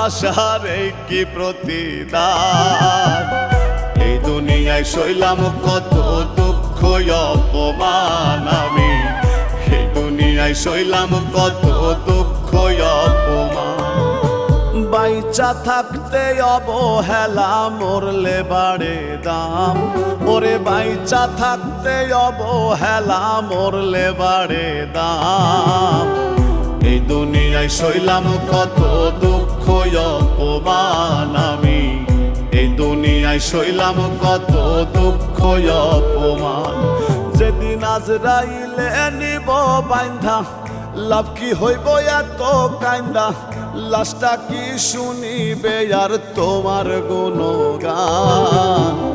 ভালোবাসার এই কি প্রতিদান। এই দুনিয়ায় সইলাম কত দুঃখ অপমান আমি, এই দুনিয়ায় সইলাম কত দুঃখ অপমান। বাইচা থাকতে অবহেলা, মরলে বাড়ে দাম। ওরে বাইচা থাকতে অবহেলা, মরলে বাড়ে দাম। এই দুনিয়ায় সইলাম কত দুঃখ অপমান আমি, এই দুনিয়ায় সইলাম কত দুঃখ অপমান। যেদিন আজরাইলে নিব বাইন্ধা, লাভ কি হইব এত কাইন্দা, লাশটা কি শুনিবে আর তোমার গুণগান।